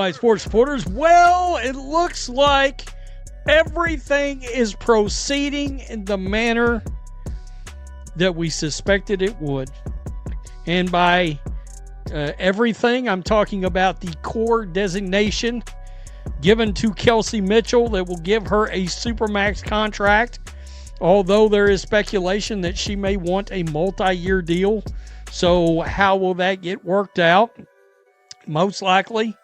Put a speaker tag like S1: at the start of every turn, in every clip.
S1: My sports supporters, well, it looks like everything is proceeding in the manner that we suspected it would. And by everything, I'm talking about the core designation given to Kelsey Mitchell that will give her a supermax contract, although there is speculation that she may want a multi-year deal. So how will that get worked out? Most likely.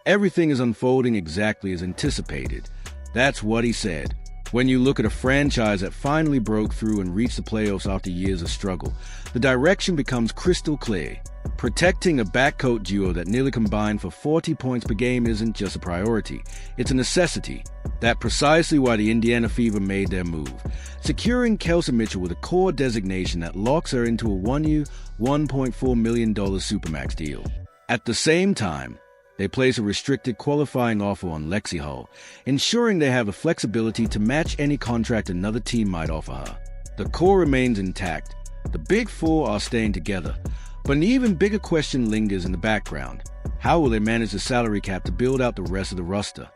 S2: Everything is unfolding exactly as anticipated. That's what he said. When you look at a franchise that finally broke through and reached the playoffs after years of struggle, the direction becomes crystal clear. Protecting a backcourt duo that nearly combined for 40 points per game isn't just a priority, it's a necessity. That's precisely why the Indiana Fever made their move, securing Kelsey Mitchell with a core designation that locks her into a one-year, $1.4 million Supermax deal. At the same time, they place a restricted qualifying offer on Lexi Hull, ensuring they have the flexibility to match any contract another team might offer her. The core remains intact. The Big Four are staying together. But an even bigger question lingers in the background. How will they manage the salary cap to build out the rest of the roster?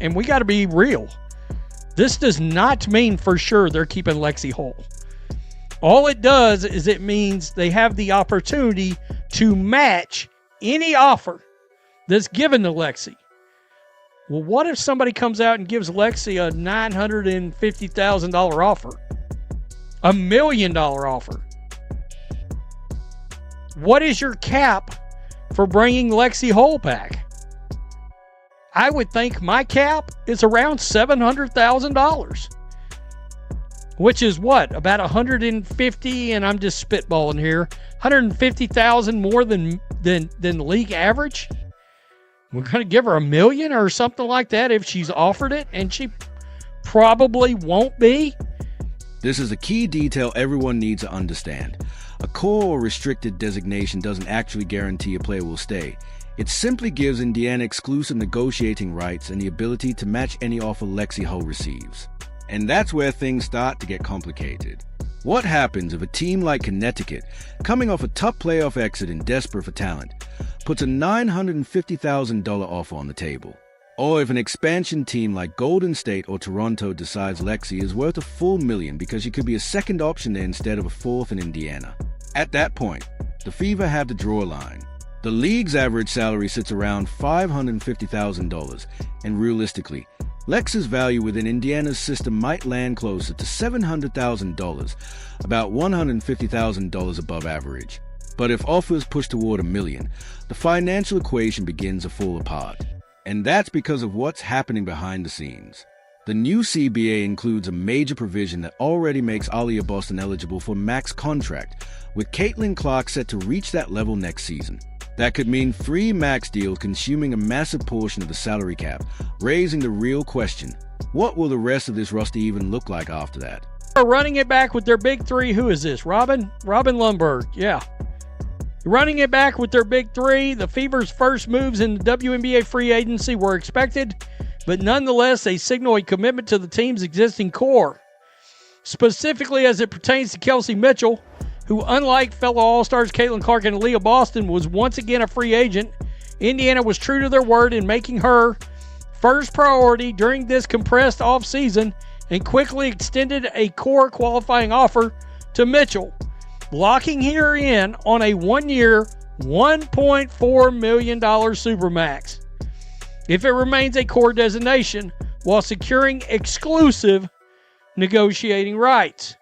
S1: And we got to be real. This does not mean for sure they're keeping Lexi Hull. All it does is it means they have the opportunity to match any offer that's given to Lexi. Well, what if somebody comes out and gives Lexi a $950,000 offer? $1 million offer? What is your cap for bringing Lexi Hull back? I would think my cap is around $700,000. Which is what? About 150, and I'm just spitballing here, 150,000 more than the league average? We're going to give her $1 million or something like that if she's offered it, and she probably won't be.
S2: This is a key detail everyone needs to understand. A core or restricted designation doesn't actually guarantee a player will stay. It simply gives Indiana exclusive negotiating rights and the ability to match any offer Lexi Hull receives. And that's where things start to get complicated. What happens if a team like Connecticut, coming off a tough playoff exit and desperate for talent, puts a $950,000 offer on the table? Or if an expansion team like Golden State or Toronto decides Lexi is worth a full $1 million because she could be a second option there instead of a fourth in Indiana? At that point, the Fever have to draw a line. The league's average salary sits around $550,000, and realistically, Lexi's value within Indiana's system might land closer to $700,000, about $150,000 above average. But if offers push toward $1 million, the financial equation begins to fall apart. And that's because of what's happening behind the scenes. The new CBA includes a major provision that already makes Aaliyah Boston eligible for max contract, with Caitlin Clark set to reach that level next season. That could mean 3 max deals consuming a massive portion of the salary cap, raising the real question, what will the rest of this roster even look like after that?
S1: Running it back with their big three, who is this? Robin Lundberg, yeah. Running it back with their big three, the Fever's first moves in the WNBA free agency were expected, but nonetheless, they signal a commitment to the team's existing core. Specifically as it pertains to Kelsey Mitchell, who, unlike fellow All-Stars Caitlin Clark and Aaliyah Boston, was once again a free agent. Indiana was true to their word in making her first priority during this compressed offseason and quickly extended a core qualifying offer to Mitchell, locking her in on a one-year, $1.4 million Supermax, if it remains a core designation, while securing exclusive negotiating rights.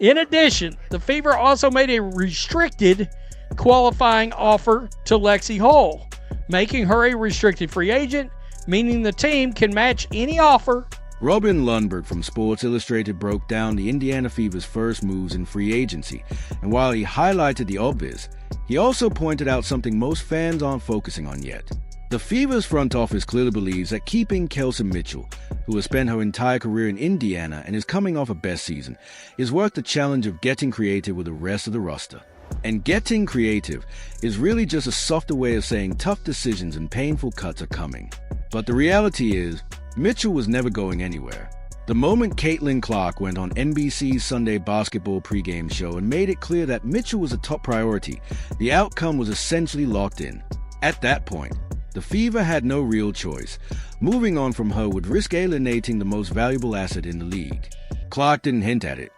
S1: In addition, the Fever also made a restricted qualifying offer to Lexi Hull, making her a restricted free agent, meaning the team can match any offer.
S2: Robin Lundberg from Sports Illustrated broke down the Indiana Fever's first moves in free agency, and while he highlighted the obvious, he also pointed out something most fans aren't focusing on yet. The Fever's front office clearly believes that keeping Kelsey Mitchell, who has spent her entire career in Indiana and is coming off a best season, is worth the challenge of getting creative with the rest of the roster. And getting creative is really just a softer way of saying tough decisions and painful cuts are coming. But the reality is, Mitchell was never going anywhere. The moment Caitlin Clark went on NBC's Sunday basketball pregame show and made it clear that Mitchell was a top priority, the outcome was essentially locked in. At that point, the Fever had no real choice. Moving on from her would risk alienating the most valuable asset in the league. Clark didn't hint at it.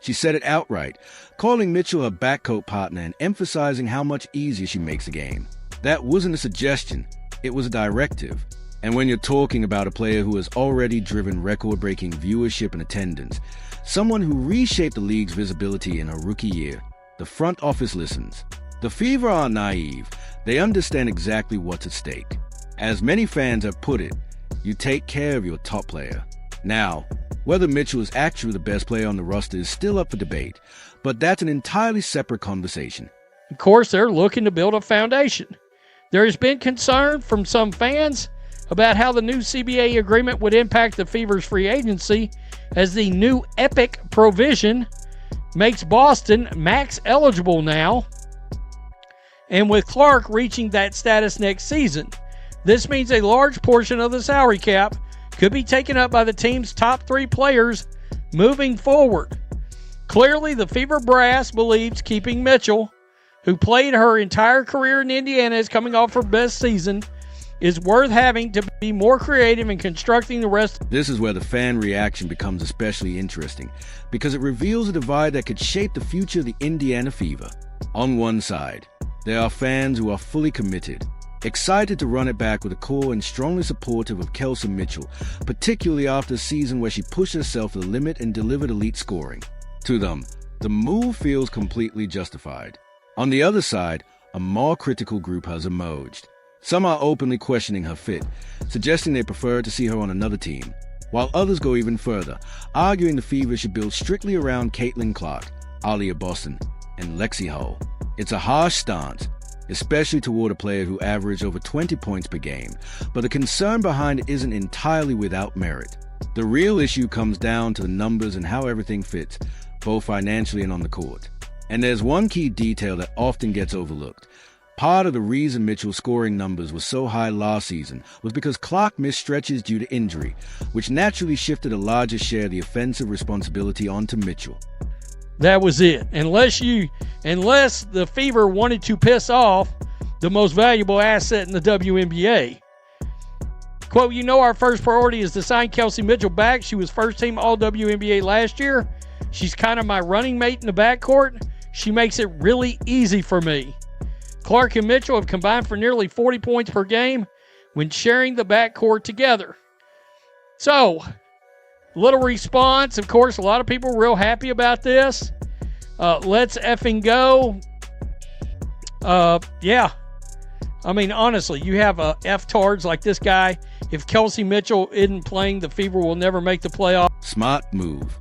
S2: She said it outright, calling Mitchell her backcourt partner and emphasizing how much easier she makes the game. That wasn't a suggestion, it was a directive. And when you're talking about a player who has already driven record-breaking viewership and attendance, someone who reshaped the league's visibility in her rookie year, the front office listens. The Fever aren't naive. They understand exactly what's at stake. As many fans have put it, you take care of your top player. Now, whether Mitchell is actually the best player on the roster is still up for debate, but that's an entirely separate conversation.
S1: Of course, they're looking to build a foundation. There has been concern from some fans about how the new CBA agreement would impact the Fever's free agency, as the new EPIC provision makes Boston max eligible now, and with Clark reaching that status next season. This means a large portion of the salary cap could be taken up by the team's top 3 players moving forward. Clearly, the Fever brass believes keeping Mitchell, who played her entire career in Indiana, is coming off her best season, is worth having to be more creative in constructing the rest.
S2: This is where the fan reaction becomes especially interesting, because it reveals a divide that could shape the future of the Indiana Fever. On one side, there are fans who are fully committed, excited to run it back with a core and strongly supportive of Kelsey Mitchell, particularly after a season where she pushed herself to the limit and delivered elite scoring. To them, the move feels completely justified. On the other side, a more critical group has emerged. Some are openly questioning her fit, suggesting they prefer to see her on another team, while others go even further, arguing the Fever should build strictly around Caitlin Clark, Aaliyah Boston, and Lexi Hull. It's a harsh stance, especially toward a player who averaged over 20 points per game, but the concern behind it isn't entirely without merit. The real issue comes down to the numbers and how everything fits, both financially and on the court. And there's one key detail that often gets overlooked. Part of the reason Mitchell's scoring numbers were so high last season was because Clark missed stretches due to injury, which naturally shifted a larger share of the offensive responsibility onto Mitchell.
S1: That was it. Unless the Fever wanted to piss off the most valuable asset in the WNBA. Quote, our first priority is to sign Kelsey Mitchell back. She was first team All-WNBA last year. She's kind of my running mate in the backcourt. She makes it really easy for me. Clark and Mitchell have combined for nearly 40 points per game when sharing the backcourt together. So, little response. Of course, a lot of people are real happy about this. Let's effing go. Yeah. I mean, honestly, you have F-tards like this guy. If Kelsey Mitchell isn't playing, the Fever will never make the playoff.
S2: Smart move.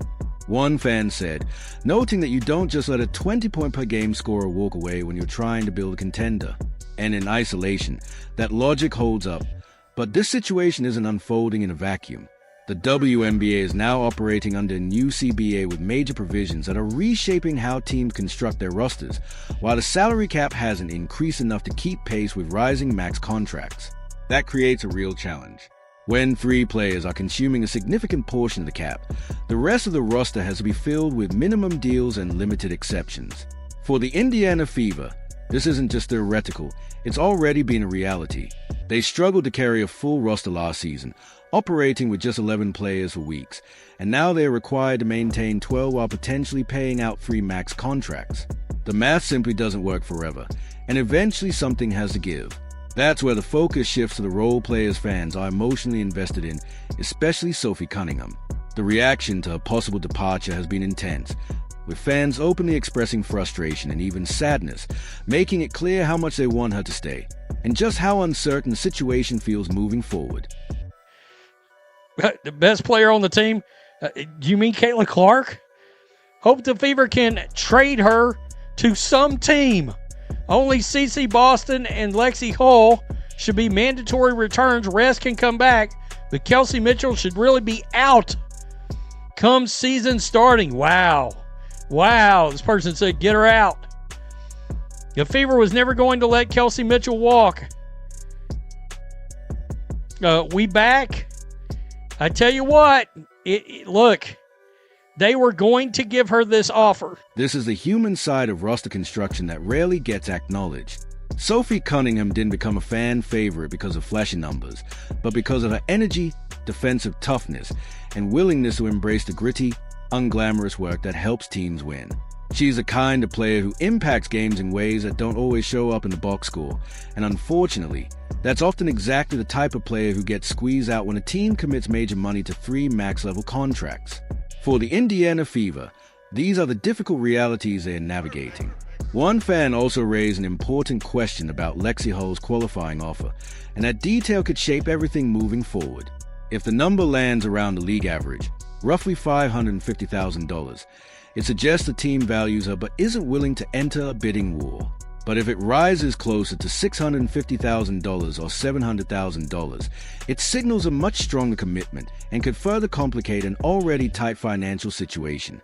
S2: One fan said, noting that you don't just let a 20-point-per-game scorer walk away when you're trying to build a contender. And in isolation, that logic holds up. But this situation isn't unfolding in a vacuum. The WNBA is now operating under a new CBA with major provisions that are reshaping how teams construct their rosters, while the salary cap hasn't increased enough to keep pace with rising max contracts. That creates a real challenge. When 3 players are consuming a significant portion of the cap, the rest of the roster has to be filled with minimum deals and limited exceptions. For the Indiana Fever, this isn't just theoretical, it's already been a reality. They struggled to carry a full roster last season, operating with just 11 players for weeks, and now they are required to maintain 12 while potentially paying out 3 max contracts. The math simply doesn't work forever, and eventually something has to give. That's where the focus shifts to the role players fans are emotionally invested in, especially Sophie Cunningham. The reaction to her possible departure has been intense, with fans openly expressing frustration and even sadness, making it clear how much they want her to stay, and just how uncertain the situation feels moving forward.
S1: The best player on the team? Do you mean Caitlin Clark? Hope the Fever can trade her to some team. Only CC Boston and Lexi Hull should be mandatory returns. Rest can come back, but Kelsey Mitchell should really be out come season starting. Wow. This person said, get her out. The Fever was never going to let Kelsey Mitchell walk. We back. I tell you what, Look, they were going to give her this offer.
S2: This is the human side of roster construction that rarely gets acknowledged. Sophie Cunningham didn't become a fan favorite because of flashy numbers, but because of her energy, defensive toughness, and willingness to embrace the gritty, unglamorous work that helps teams win. She's the kind of player who impacts games in ways that don't always show up in the box score, and unfortunately, that's often exactly the type of player who gets squeezed out when a team commits major money to 3 max-level contracts. For the Indiana Fever, these are the difficult realities they are navigating. One fan also raised an important question about Lexi Hull's qualifying offer, and that detail could shape everything moving forward. If the number lands around the league average, roughly $550,000, it suggests the team values her but isn't willing to enter a bidding war. But if it rises closer to $650,000 or $700,000, it signals a much stronger commitment and could further complicate an already tight financial situation.